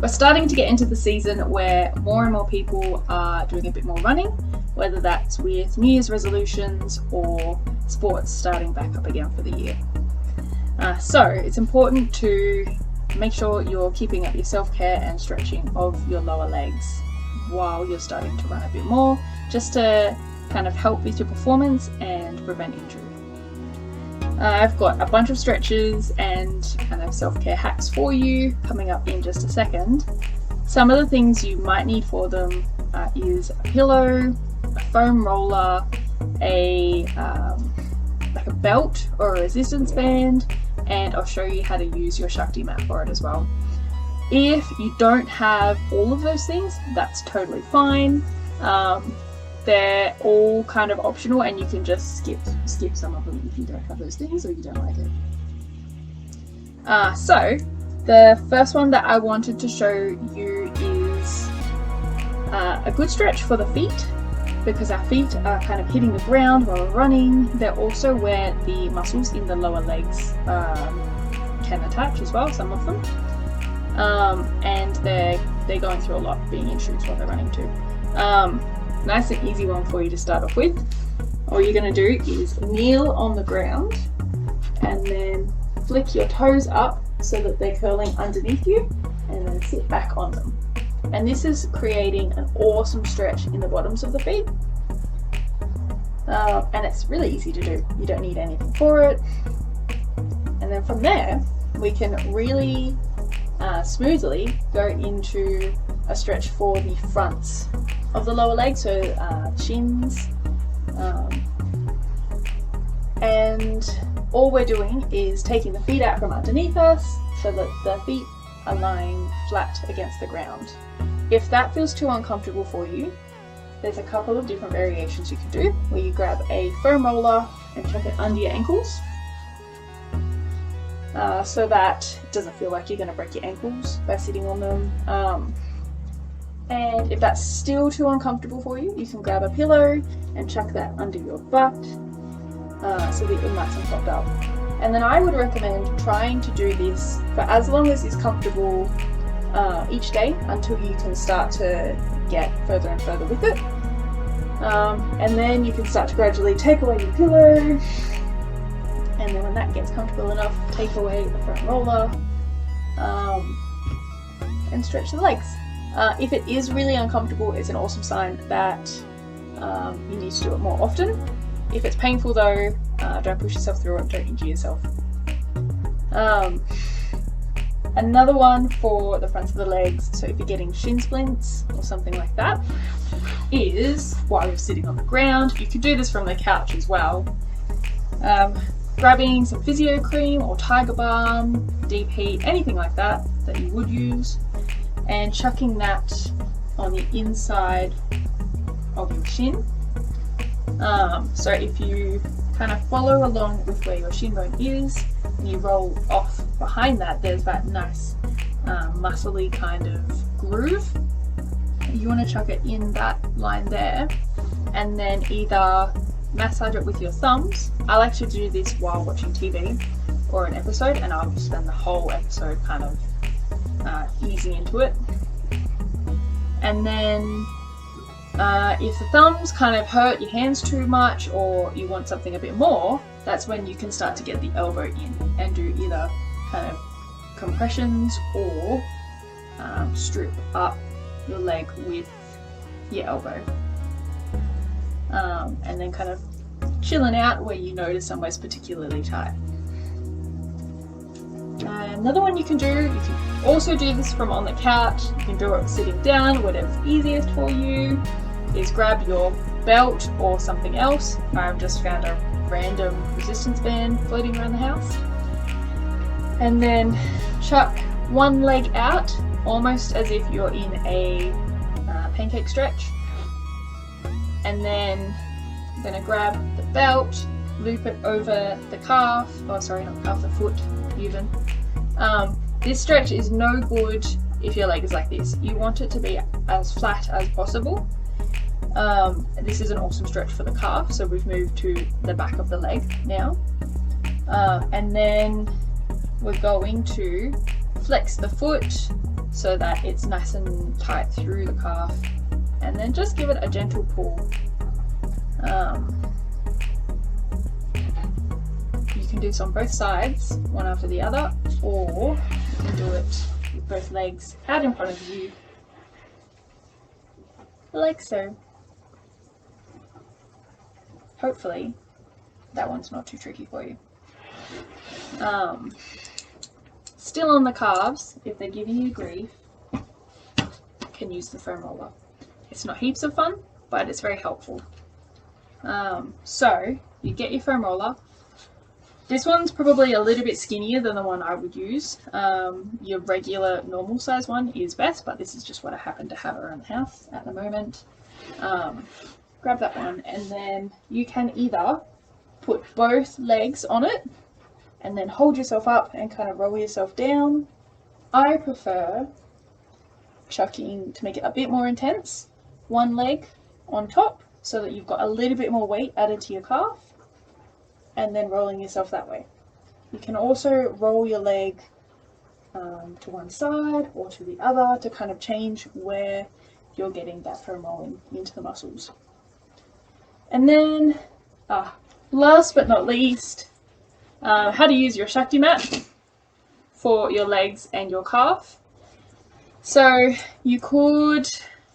we're starting to get into the season where more and more people are doing a bit more running, whether that's with New Year's resolutions or sports starting back up again for the year. So it's important to make sure you're keeping up your self-care and stretching of your lower legs while you're starting to run a bit more, just to kind of help with your performance and prevent injury. I've got a bunch of stretches and kind of self-care hacks for you coming up in just a second. Some of the things you might need for them is a pillow, a foam roller, like a belt or a resistance band, and I'll show you how to use your Shakti mat for it as well. If you don't have all of those things, that's totally fine. They're all kind of optional, and you can just skip some of them if you don't have those things or you don't like it. So the first one that I wanted to show you is a good stretch for the feet, because our feet are kind of hitting the ground while we're running. They're also where the muscles in the lower legs can attach as well, some of them. And they're going through a lot being in shoes while they're running too. Nice and easy one for you to start off with. All you're going to do is kneel on the ground and then flick your toes up so that they're curling underneath you, and then sit back on them. And this is creating an awesome stretch in the bottoms of the feet. And it's really easy to do. You don't need anything for it. And then from there, we can really smoothly go into a stretch for the fronts of the lower legs, so shins. And all we're doing is taking the feet out from underneath us so that the feet are lying flat against the ground. If that feels too uncomfortable for you, there's a couple of different variations you can do, where you grab a foam roller and chuck it under your ankles, so that it doesn't feel like you're going to break your ankles by sitting on them. And if that's still too uncomfortable for you, you can grab a pillow and chuck that under your butt, so that you're nice and propped up. And then I would recommend trying to do this for as long as is comfortable each day, until you can start to get further and further with it. And then you can start to gradually take away your pillow, and then when that gets comfortable enough, take away the front roller, and stretch the legs. If it is really uncomfortable, it's an awesome sign that you need to do it more often. If it's painful though, don't push yourself through it, don't injure yourself. Another one for the fronts of the legs, so if you're getting shin splints or something like that, is while you're sitting on the ground. You could do this from the couch as well. Grabbing some physio cream or tiger balm, deep heat, anything like that that you would use, and chucking that on the inside of your shin. So if you kind of follow along with where your shin bone is and you roll off behind that, there's that nice muscly kind of groove. You want to chuck it in that line there, and then either massage it with your thumbs. I like to do this while watching TV or an episode, and I'll just spend the whole episode kind of easing into it. And then if the thumbs kind of hurt your hands too much, or you want something a bit more, that's when you can start to get the elbow in and do either kind of compressions or strip up your leg with your elbow. And then kind of chilling out where you notice somewhere's particularly tight. Another one you can do, you can also do this from on the couch, you can do it sitting down, whatever's easiest for you, is grab your belt or something else. I've just found a random resistance band floating around the house. And then chuck one leg out, almost as if you're in a pancake stretch. And then I'm going to grab the belt, loop it over the calf, oh sorry, not calf, the foot even. This stretch is no good if your leg is like this. You want it to be as flat as possible. This is an awesome stretch for the calf, so we've moved to the back of the leg now. And then we're going to flex the foot so that it's nice and tight through the calf, and then just give it a gentle pull. You can do this on both sides, one after the other, or you can do it with both legs out in front of you, like so. Hopefully that one's not too tricky for you. Still on the calves, if they're giving you grief, you can use the foam roller. It's not heaps of fun, but it's very helpful. So you get your foam roller. This one's probably a little bit skinnier than the one I would use. Your regular normal size one is best, but this is just what I happen to have around the house at the moment. Grab that one, and then you can either put both legs on it and then hold yourself up and kind of roll yourself down. I prefer chucking, to make it a bit more intense, one leg on top so that you've got a little bit more weight added to your calf, and then rolling yourself that way. You can also roll your leg to one side or to the other to kind of change where you're getting that foam rolling into the muscles. And then, last but not least, how to use your Shakti mat for your legs and your calf. So you could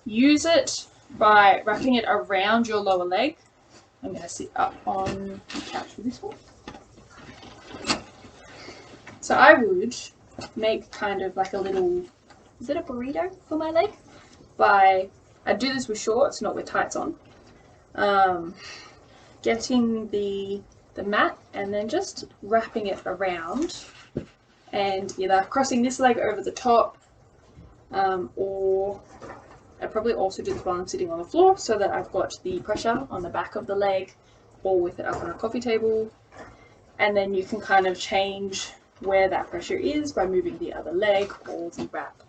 use it by wrapping it around your lower leg. I'm going to sit up on the couch for this one. So I would make kind of like a little, is it a burrito for my leg? I do this with shorts, not with tights on. Getting the mat and then just wrapping it around, and either crossing this leg over the top, or I probably also do this while I'm sitting on the floor so that I've got the pressure on the back of the leg, or with it up on a coffee table. And then you can kind of change where that pressure is by moving the other leg or the wrap.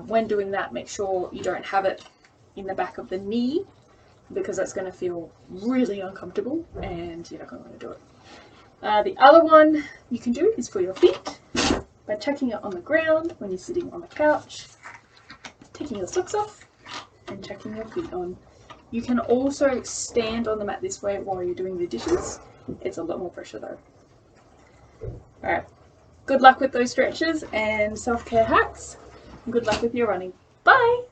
When doing that, make sure you don't have it in the back of the knee, because that's going to feel really uncomfortable and you're not going to want to do it. The other one you can do is for your feet, by chucking it on the ground when you're sitting on the couch, taking your socks off and chucking your feet on. You can also stand on the mat this way while you're doing the dishes. It's a lot more pressure though. Alright, good luck with those stretches and self-care hacks. Good luck with your running. Bye!